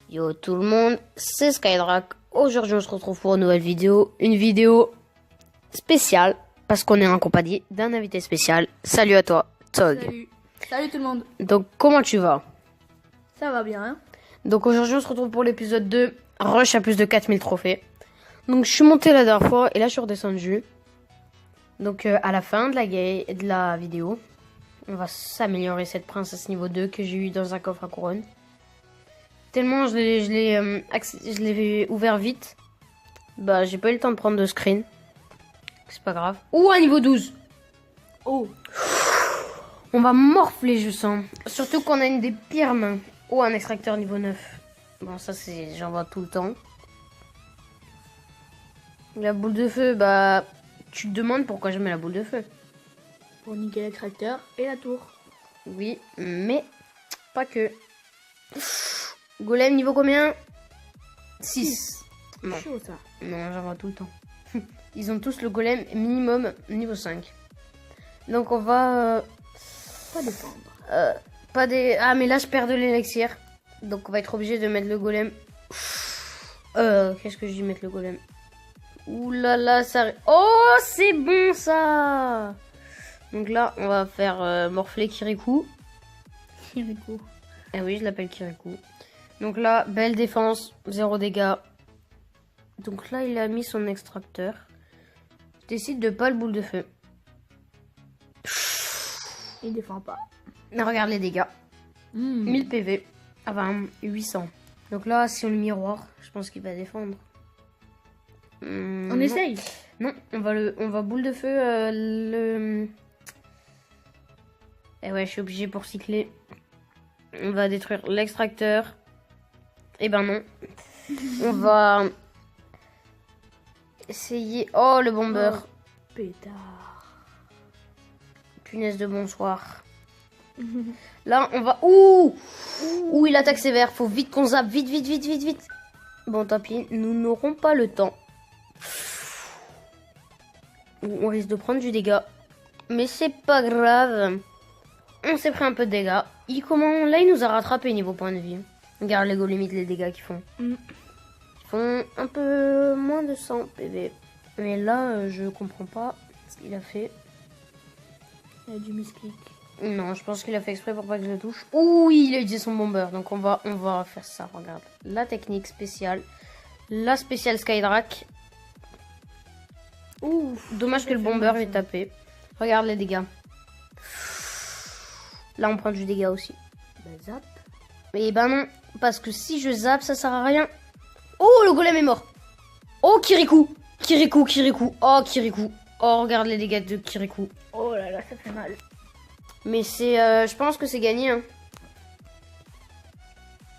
Yo tout le monde, c'est Skydrack. Aujourd'hui on se retrouve pour une nouvelle vidéo. Une vidéo spéciale parce qu'on est en compagnie d'un invité spécial. Salut à toi, Tog. Salut. Salut tout le monde. Donc comment tu vas? Ça va bien, hein? Donc aujourd'hui on se retrouve pour l'épisode 2. Rush à plus de 4000 trophées. Donc je suis monté la dernière fois et là je suis redescendu. Donc à la fin de la vidéo, on va s'améliorer cette princesse niveau 2 que j'ai eu dans un coffre à couronne. Tellement je l'ai ouvert vite. Bah j'ai pas eu le temps de prendre de screen. C'est pas grave. Ouh, un niveau 12. Oh. On va morfler je sens. Surtout qu'on a une des pires mains. Oh, un extracteur niveau 9. Bon ça c'est j'en vois tout le temps. La boule de feu, bah tu te demandes pourquoi je mets la boule de feu. Pour niquer l'extracteur et la tour. Oui, mais pas que. Golem niveau combien? 6. Non. Chaud ça. Non, j'en vois tout le temps. Ils ont tous le golem minimum niveau 5. Donc on va... Pas défendre. pas des... Ah mais là je perds de l'élixir. Donc on va être obligé de mettre le golem. Qu'est-ce que je dis mettre le golem? Ouh là là, ça... Oh, c'est bon ça. Donc là on va faire morfler Kirikou. Kirikou. Eh oui, je l'appelle Kirikou. Donc là, belle défense, 0 dégâts. Donc là, il a mis son extracteur. Je décide de pas le boule de feu. Il défend pas. Regarde les dégâts. 1000 PV. Enfin, 800. Donc là, si on le miroir, je pense qu'il va défendre. On essaye. Non, on va boule de feu le... Eh ouais, je suis obligé pour cycler. On va détruire l'extracteur. Eh ben non. On va essayer... Oh, le bomber. Oh, pétard. Punaise de bonsoir. Là, on va... Ouh. Ouh, il attaque sévère. Faut vite qu'on zappe. Vite, vite, vite, vite, vite. Bon, tant pis. Nous n'aurons pas le temps. On risque de prendre du dégât. Mais c'est pas grave. On s'est pris un peu de dégâts. Là, il nous a rattrapé niveau point de vie. Regarde les go limite les dégâts qu'ils font. Ils font un peu moins de 100 PV. Mais là, je comprends pas ce qu'il a fait. Il a du misclick. Non, je pense qu'il a fait exprès pour pas que je le touche. Ouh, il a utilisé son bomber. Donc on va faire ça. Regarde. La technique spéciale. La spéciale Skydrack. Ouh, dommage que le bomber lui ait tapé. Regarde les dégâts. Là, on prend du dégât aussi. Bah, zap. Mais ben non, parce que si je zappe, ça sert à rien. Oh, le golem est mort. Oh, Kirikou. Kirikou, Kirikou. Oh, Kirikou. Oh, regarde les dégâts de Kirikou. Oh là là, ça fait mal. Mais c'est... je pense que c'est gagné. Hein.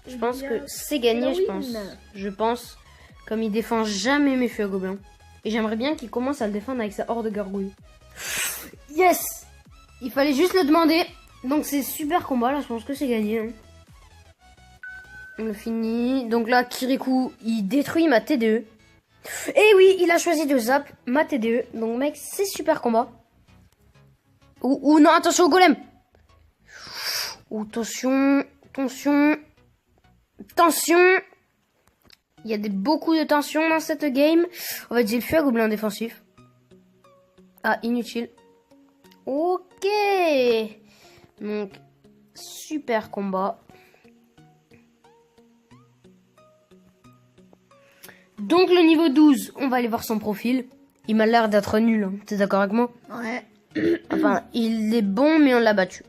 Je pense que c'est gagné, je pense. Je pense. Comme il défend jamais mes feux à gobelins. Et j'aimerais bien qu'il commence à le défendre avec sa horde de gargouilles. Yes. Il fallait juste le demander. Donc c'est super combat, là, je pense que c'est gagné. Hein. On le finit. Donc là, Kirikou, il détruit ma TDE. Et oui, il a choisi de zap ma TDE. Donc mec, c'est super combat. Ouh, non, attention au golem. Ouh, tension, tension, tension. Il y a beaucoup de tension dans cette game. On va utiliser le feu à gobelin défensif. Ah, inutile. Ok. Donc, super combat. Donc, le niveau 12, on va aller voir son profil. Il m'a l'air d'être nul. Hein. T'es d'accord avec moi? Ouais. Enfin, il est bon, mais on l'a battu.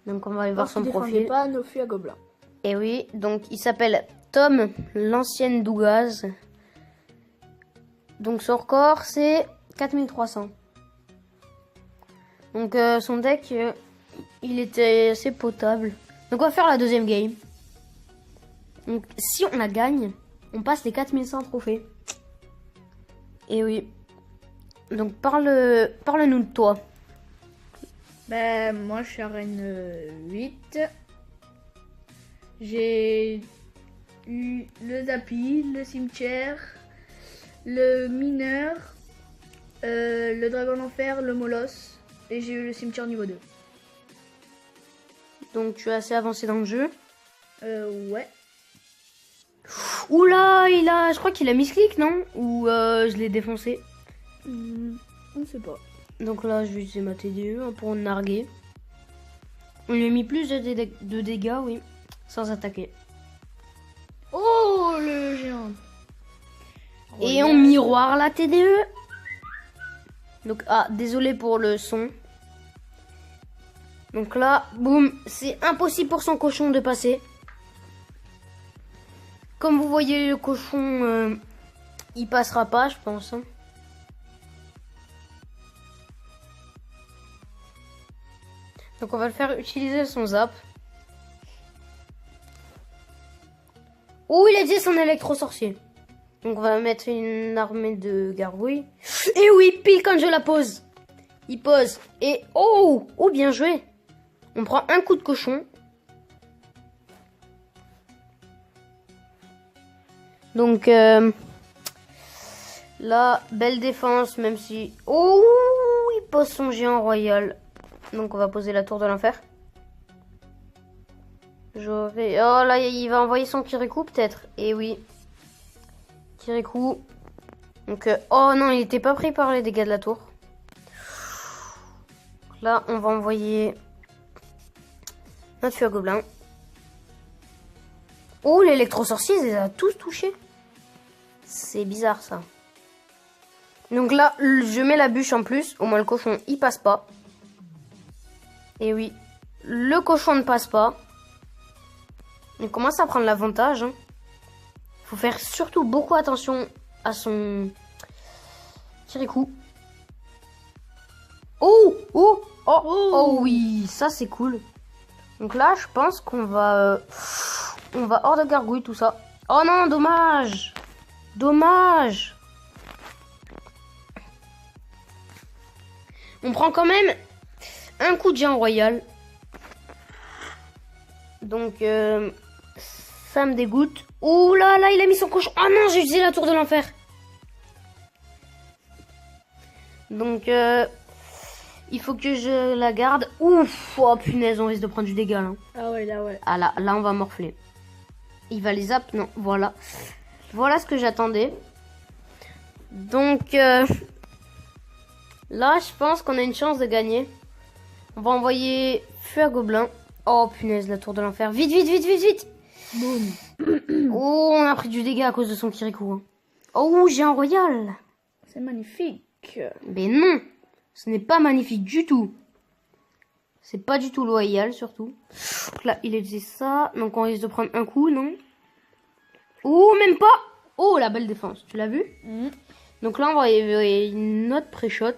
Donc, on va aller voir son profil. Pas nos feux à gobelins. Et oui, donc, il s'appelle Tom, l'ancienne Dougaz. Donc, son record, c'est 4300. Donc son deck, il était assez potable. Donc on va faire la deuxième game. Donc si on la gagne, on passe les 4100 trophées. Et oui. Donc parle-nous de toi. Ben moi je suis arène 8. J'ai eu le tapis, le cimetière, le mineur Le dragon d'enfer, le molosse. Et j'ai eu le cimetière niveau 2. Donc tu es assez avancé dans le jeu. Ouais. Oula, je crois qu'il a misclick, non? Ou je l'ai défoncé. On sait pas. Donc là, je vais utiliser ma TDE hein, pour narguer. On lui a mis plus de dégâts, oui, sans attaquer. Oh, le géant. Et on miroir la TDE. Donc, désolé pour le son. Donc là, boum, c'est impossible pour son cochon de passer. Comme vous voyez, le cochon, il passera pas, je pense. Hein. Donc on va le faire utiliser son zap. Oh, il a dit son électro-sorcier. Donc on va mettre une armée de gargouilles. Et oui, pile quand je la pose. Il pose. Et oh, bien joué. On prend un coup de cochon. Donc là, belle défense, même si... Oh, il pose son géant royal. Donc on va poser la tour de l'enfer. Oh là, il va envoyer son Kirikou peut-être. Et oui. Kirikou. Donc, oh non, il n'était pas pris par les dégâts de la tour. Donc là, on va envoyer notre feu à gobelin. Oh, l'électro-sorcier, il les a tous touchés. C'est bizarre ça. Donc là, je mets la bûche en plus. Au moins le cochon, il passe pas. Et oui, le cochon ne passe pas. Il commence à prendre l'avantage. Hein. Faut faire surtout beaucoup attention à son Kirikou. Oh oui, ça c'est cool. Donc là, je pense qu'on va hors de gargouille tout ça. Oh non, dommage. Dommage. On prend quand même un coup de géant royal. Donc ça me dégoûte. Ouh là là, il a mis son cochon. Oh non, j'ai utilisé la tour de l'enfer. Donc il faut que je la garde. Ouf, oh punaise, on risque de prendre du dégât là. Ah ouais, là ouais. Ah là on va morfler. Il va les zap, non, voilà. Voilà ce que j'attendais. Donc là, je pense qu'on a une chance de gagner. On va envoyer feu à gobelin. Oh punaise, la tour de l'enfer. Vite, vite, vite, vite, vite. Boum. Oh, on a pris du dégât à cause de son Kirikou. Hein. Oh, géant royal. C'est magnifique. Mais non, ce n'est pas magnifique du tout. C'est pas du tout loyal, surtout. Donc là, il a dit ça. Donc on risque de prendre un coup, non? Oh, même pas. Oh, la belle défense. Tu l'as vu? Donc là, on va envoyer notre pré-shot.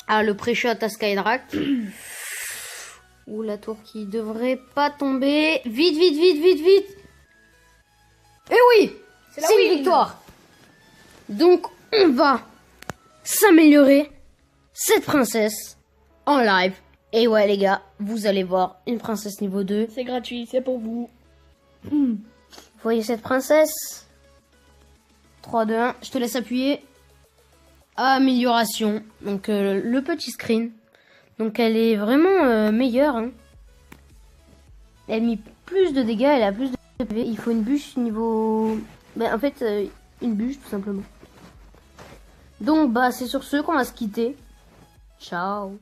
Ah, le pré-shot à Skydrack. Ou la tour qui devrait pas tomber. Vite, vite, vite, vite, vite. Et oui, c'est une victoire. Donc, on va s'améliorer cette princesse en live. Et ouais, les gars, vous allez voir une princesse niveau 2. C'est gratuit, c'est pour vous. Vous voyez cette princesse? 3, 2, 1. Je te laisse appuyer. Amélioration. Donc, le petit screen. Donc elle est vraiment meilleure. Hein. Elle a mis plus de dégâts, elle a plus de PV. Il faut une bûche niveau... en fait, une bûche tout simplement. Donc c'est sur ce qu'on va se quitter. Ciao.